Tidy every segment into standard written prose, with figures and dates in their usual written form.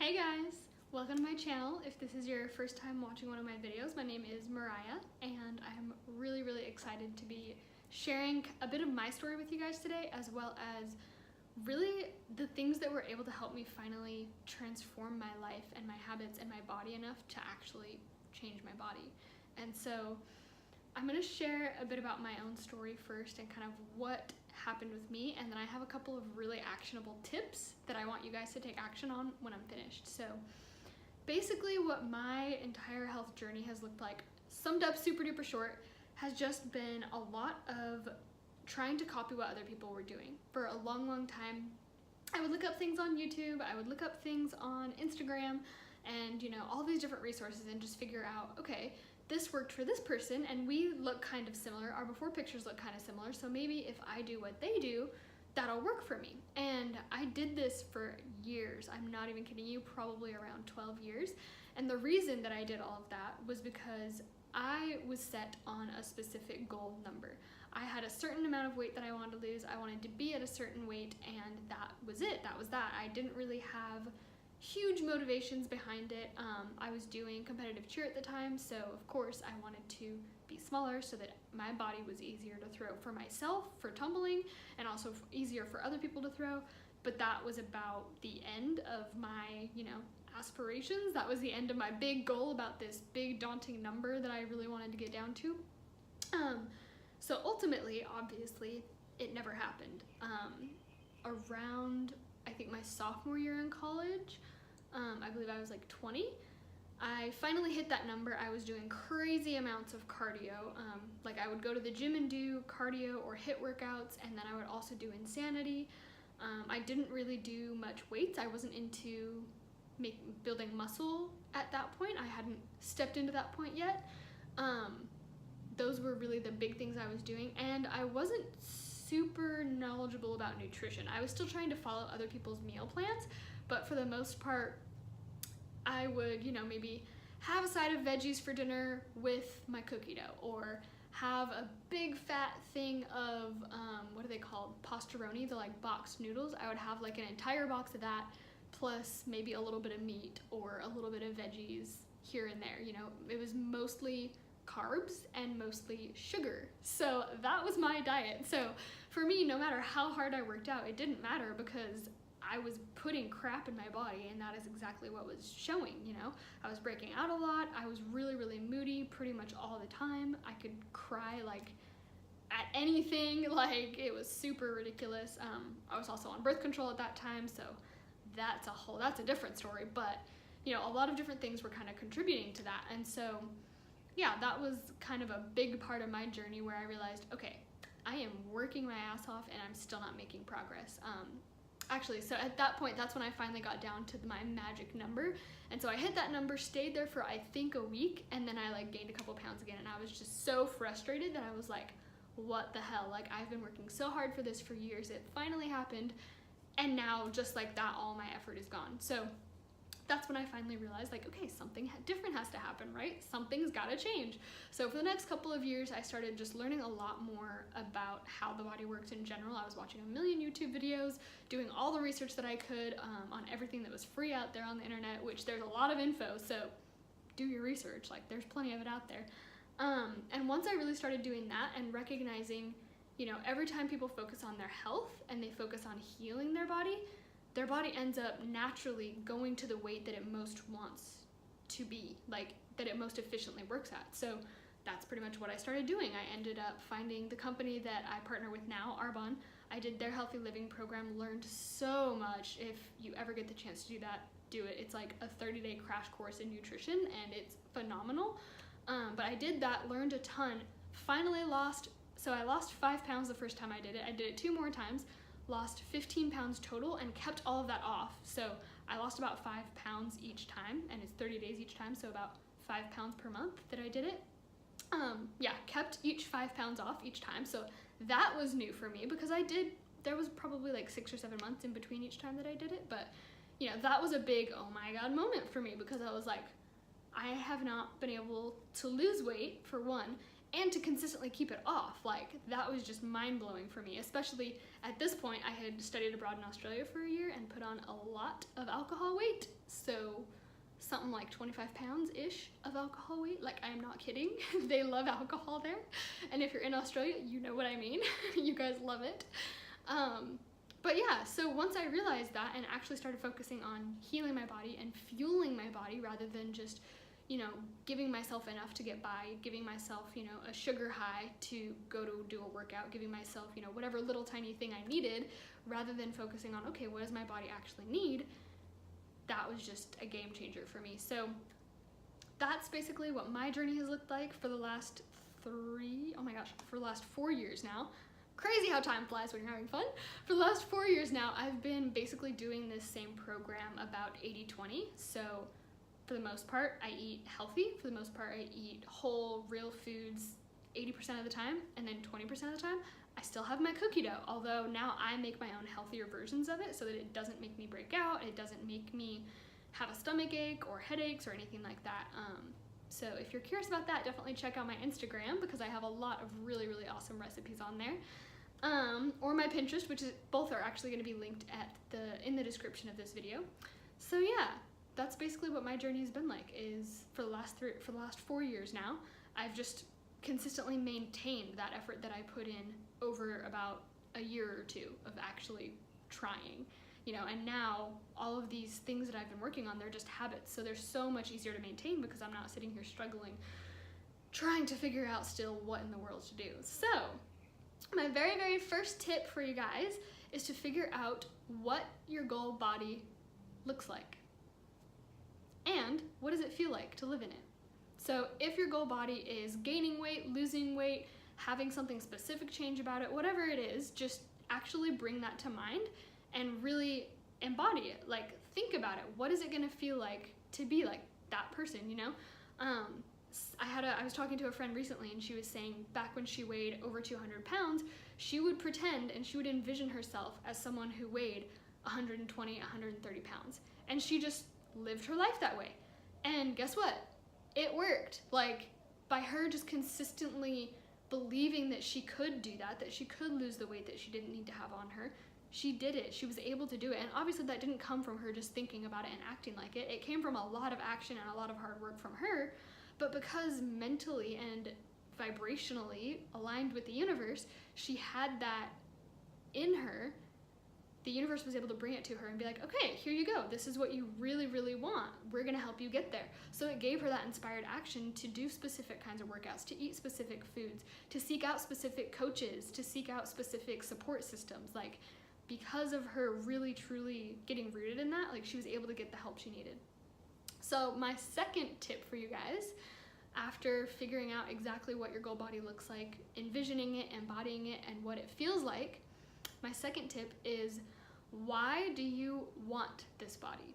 Hey guys, welcome to my channel. If this is your first time watching one of my videos, my name is Mariah and I'm really excited to be sharing a bit of my story with you guys today, as well as really the things that were able to help me finally transform my life and my habits and my body enough to actually change my body. And so I'm going to share a bit about my own story first and kind of what happened with me, and then I have a couple of really actionable tips that I want you guys to take action on when I'm finished. So basically what my entire health journey has looked like, summed up super duper short, has just been a lot of trying to copy what other people were doing. For a long time, I would look up things on YouTube, I would look up things on Instagram, and all these different resources, and just figure out, okay, this worked for this person and we look kind of similar, our before pictures look kind of similar, so maybe if I do what they do, that'll work for me. And I did this for years. I'm not even kidding you, probably around 12 years. And the reason that I did all of that was because I was set on a specific goal number. I had a certain amount of weight that I wanted to lose. I wanted to be at a certain weight, and that was it. That was that. I didn't really have huge motivations behind it. I was doing competitive cheer at the time, so of course I wanted to be smaller so that my body was easier to throw for myself, for tumbling, and also easier for other people to throw. But that was about the end of my, aspirations. That was the end of my big goal about this big daunting number that I really wanted to get down to. So ultimately, obviously, it never happened. Around, I think, my sophomore year in college, I believe I was like 20, I finally hit that number. I was doing crazy amounts of cardio. Like I would go to the gym and do cardio or HIIT workouts, and then I would also do Insanity. I didn't really do much weights. I wasn't into building muscle at that point. I hadn't stepped into that point yet. Those were really the big things I was doing, and I wasn't super knowledgeable about nutrition. I was still trying to follow other people's meal plans, but for the most part, I would, maybe have a side of veggies for dinner with my cookie dough, or have a big fat thing of, what are they called? Pastaroni, the like boxed noodles. I would have like an entire box of that, plus maybe a little bit of meat or a little bit of veggies here and there. It was mostly carbs and mostly sugar. So that was my diet. So for me, no matter how hard I worked out, it didn't matter because I was putting crap in my body, and that is exactly what was showing. I was breaking out a lot. I was really moody pretty much all the time. I could cry like at anything, like it was super ridiculous. I was also on birth control at that time, so that's a different story, but a lot of different things were kind of contributing to that. And so yeah, that was kind of a big part of my journey where I realized, okay, I am working my ass off and I'm still not making progress. Actually, so at that point, that's when I finally got down to my magic number. And so I hit that number, stayed there for I think a week, and then I gained a couple pounds again, and I was just so frustrated that I was like, what the hell? Like, I've been working so hard for this for years. It finally happened, and now just like that, all my effort is gone. So that's when I finally realized, like, okay, something different has to happen, right? Something's gotta change. So for the next couple of years, I started just learning a lot more about how the body works in general. I was watching a million YouTube videos, doing all the research that I could on everything that was free out there on the internet, which there's a lot of info, so do your research, like there's plenty of it out there. And once I really started doing that and recognizing, every time people focus on their health and they focus on healing their body ends up naturally going to the weight that it most wants to be, like that it most efficiently works at. So that's pretty much what I started doing. I ended up finding the company that I partner with now, Arbonne. I did their healthy living program, learned so much. If you ever get the chance to do that, do it. It's like a 30-day crash course in nutrition, and it's phenomenal. But I did that, learned a ton, finally I lost 5 pounds the first time I did it. I did it 2 more times, lost 15 pounds total, and kept all of that off. So I lost about 5 pounds each time, and it's 30 days each time, so about 5 pounds per month that I did it. Yeah, kept each 5 pounds off each time. So that was new for me because there was probably like 6 or 7 months in between each time that I did it. But that was a big, oh my God, moment for me, because I was like, I have not been able to lose weight, for one, and to consistently keep it off. Like, that was just mind-blowing for me, especially at this point. I had studied abroad in Australia for a year and put on a lot of alcohol weight, so something like 25 pounds-ish of alcohol weight. Like, I'm not kidding. They love alcohol there, and if you're in Australia, you know what I mean. You guys love it. But yeah, so once I realized that and actually started focusing on healing my body and fueling my body rather than just, you know, giving myself enough to get by, giving myself, you know, a sugar high to go to do a workout, giving myself, you know, whatever little tiny thing I needed, rather than focusing on, okay, what does my body actually need? That was just a game changer for me. So that's basically what my journey has looked like for the last for the last 4 years now. Crazy how time flies when you're having fun. For the last 4 years now, I've been basically doing this same program about 80-20. So for the most part, I eat healthy. For the most part, I eat whole, real foods 80% of the time, and then 20% of the time, I still have my cookie dough, although now I make my own healthier versions of it so that it doesn't make me break out, it doesn't make me have a stomach ache or headaches or anything like that. So if you're curious about that, definitely check out my Instagram because I have a lot of really, really awesome recipes on there. Or my Pinterest, which is both are actually going to be linked in the description of this video. So yeah, that's basically what my journey has been like. Is for the last 4 years now, I've just consistently maintained that effort that I put in over about a year or two of actually trying, you know. And now all of these things that I've been working on, they're just habits, so they're so much easier to maintain because I'm not sitting here struggling, trying to figure out still what in the world to do. So my very, very first tip for you guys is to figure out what your goal body looks like and what does it feel like to live in it. So if your goal body is gaining weight, losing weight, having something specific change about it, whatever it is, just actually bring that to mind and really embody it. Like, think about it. What is it going to feel like to be like that person, you know? I was talking to a friend recently, and she was saying back when she weighed over 200 pounds, she would pretend and she would envision herself as someone who weighed 120, 130 pounds. And she just lived her life that way. And guess what? It worked. Like, by her just consistently believing that she could do that, that she could lose the weight that she didn't need to have on her, she did it. She was able to do it. And obviously that didn't come from her just thinking about it and acting like it. It came from a lot of action and a lot of hard work from her. But because mentally and vibrationally aligned with the universe, she had that in her, the universe was able to bring it to her and be like, okay, here you go. This is what you really, really want. We're going to help you get there. So it gave her that inspired action to do specific kinds of workouts, to eat specific foods, to seek out specific coaches, to seek out specific support systems. Like, because of her really, truly getting rooted in that, like, she was able to get the help she needed. So my second tip for you guys, after figuring out exactly what your goal body looks like, envisioning it, embodying it, and what it feels like, my second tip is, why do you want this body?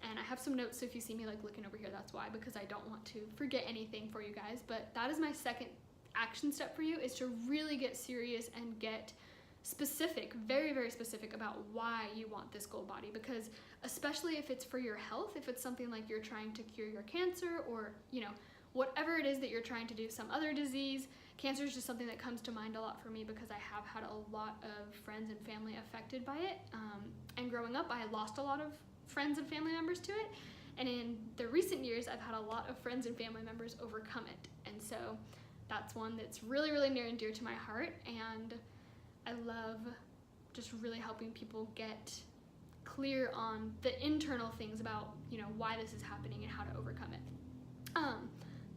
And I have some notes, so if you see me like looking over here, that's why, because I don't want to forget anything for you guys. But that is my second action step for you, is to really get serious and get specific, very, very specific about why you want this goal body. Because especially if it's for your health, if it's something like you're trying to cure your cancer, or, you know, whatever it is that you're trying to do, some other disease. Cancer is just something that comes to mind a lot for me because I have had a lot of friends and family affected by it. And growing up, I had lost a lot of friends and family members to it. And in the recent years, I've had a lot of friends and family members overcome it. And so that's one that's really, really near and dear to my heart. And I love just really helping people get clear on the internal things about, you know, why this is happening and how to overcome it.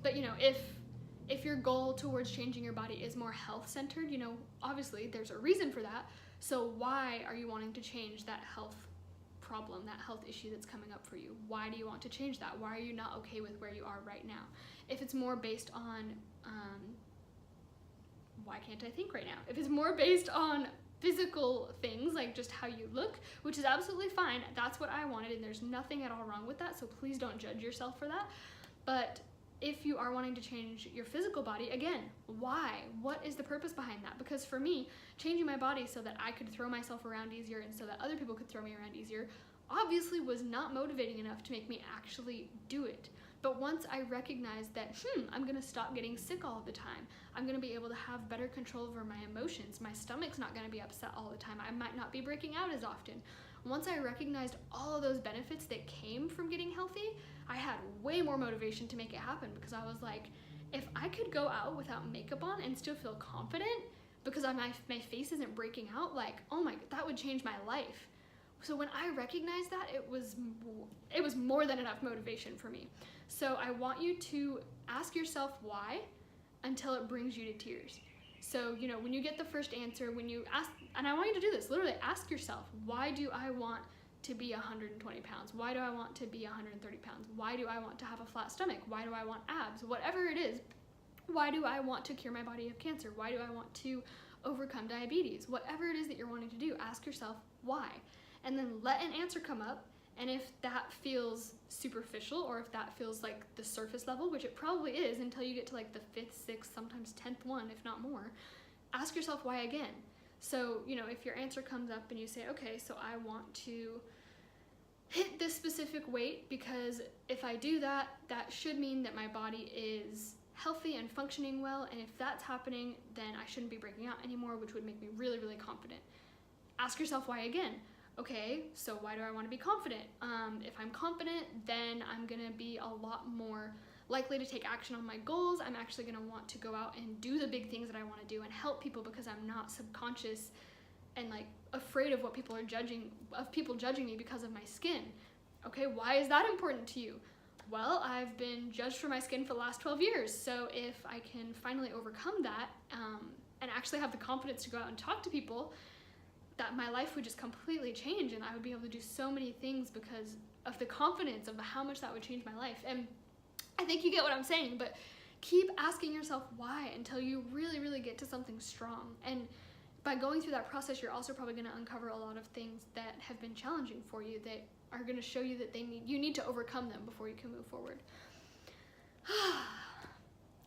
But, you know, if your goal towards changing your body is more health-centered, you know, obviously there's a reason for that. So why are you wanting to change that health problem, that health issue that's coming up for you? Why do you want to change that? Why are you not okay with where you are right now? If it's more based on, why can't I think right now? If it's more based on physical things, like just how you look, which is absolutely fine. That's what I wanted, and there's nothing at all wrong with that, so please don't judge yourself for that. But if you are wanting to change your physical body, again, why? What is the purpose behind that? Because for me, changing my body so that I could throw myself around easier and so that other people could throw me around easier, obviously was not motivating enough to make me actually do it. But once I recognized that, I'm gonna stop getting sick all the time, I'm gonna be able to have better control over my emotions, my stomach's not gonna be upset all the time, I might not be breaking out as often. Once I recognized all of those benefits that came from getting healthy, I had way more motivation to make it happen, because I was like, if I could go out without makeup on and still feel confident because my face isn't breaking out, like, oh my, that would change my life. So when I recognized that, it was more than enough motivation for me. So I want you to ask yourself why until it brings you to tears. So, when you get the first answer, when you ask, and I want you to do this, literally ask yourself, why do I want to be 120 pounds? Why do I want to be 130 pounds? Why do I want to have a flat stomach? Why do I want abs? Whatever it is, why do I want to cure my body of cancer? Why do I want to overcome diabetes? Whatever it is that you're wanting to do, ask yourself why. And then let an answer come up, and if that feels superficial, or if that feels like the surface level, which it probably is until you get to like the 5th, 6th, sometimes 10th one, if not more, ask yourself why again. So, if your answer comes up and you say, okay, so I want to hit this specific weight because if I do that, that should mean that my body is healthy and functioning well, and if that's happening, then I shouldn't be breaking out anymore, which would make me really, really confident. Ask yourself why again. Okay, so why do I want to be confident? If I'm confident, then I'm gonna be a lot more likely to take action on my goals. I'm actually gonna want to go out and do the big things that I want to do and help people, because I'm not subconscious and like afraid of what people are judging, of people judging me because of my skin. Okay, why is that important to you? Well, I've been judged for my skin for the last 12 years, so if I can finally overcome that and actually have the confidence to go out and talk to people, that my life would just completely change, and I would be able to do so many things because of the confidence of how much that would change my life. And I think you get what I'm saying, but keep asking yourself why until you really, really get to something strong. And by going through that process, you're also probably going to uncover a lot of things that have been challenging for you that are going to show you that you need to overcome them before you can move forward.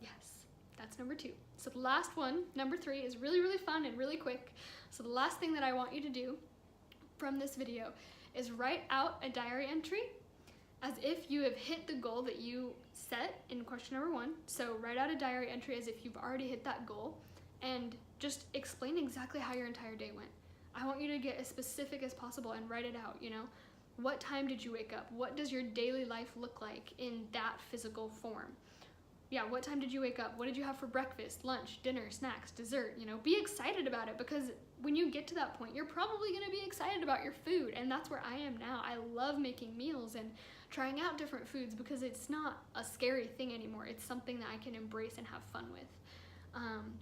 Yes, that's number 2. So the last one, number 3, is really, really fun and really quick. So the last thing that I want you to do from this video is write out a diary entry as if you have hit the goal that you set in question number 1. So write out a diary entry as if you've already hit that goal, and just explain exactly how your entire day went. I want you to get as specific as possible and write it out, What time did you wake up? What does your daily life look like in that physical form? Yeah, what time did you wake up? What did you have for breakfast, lunch, dinner, snacks, dessert? Be excited about it, because when you get to that point, you're probably going to be excited about your food, and that's where I am now. I love making meals and trying out different foods because it's not a scary thing anymore. It's something that I can embrace and have fun with.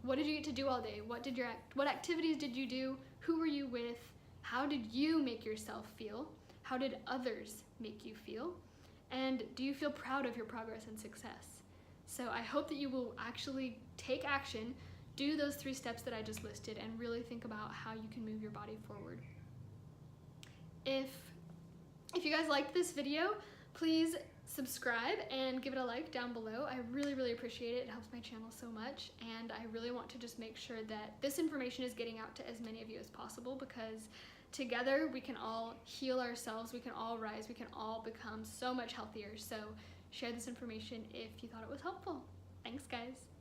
What did you get to do all day? What activities did you do? Who were you with? How did you make yourself feel? How did others make you feel? And do you feel proud of your progress and success? So I hope that you will actually take action, do those 3 steps that I just listed, and really think about how you can move your body forward. If you guys liked this video, please subscribe and give it a like down below. I really, really appreciate it. It helps my channel so much, and I really want to just make sure that this information is getting out to as many of you as possible, because together we can all heal ourselves, we can all rise, we can all become so much healthier. So share this information if you thought it was helpful. Thanks, guys.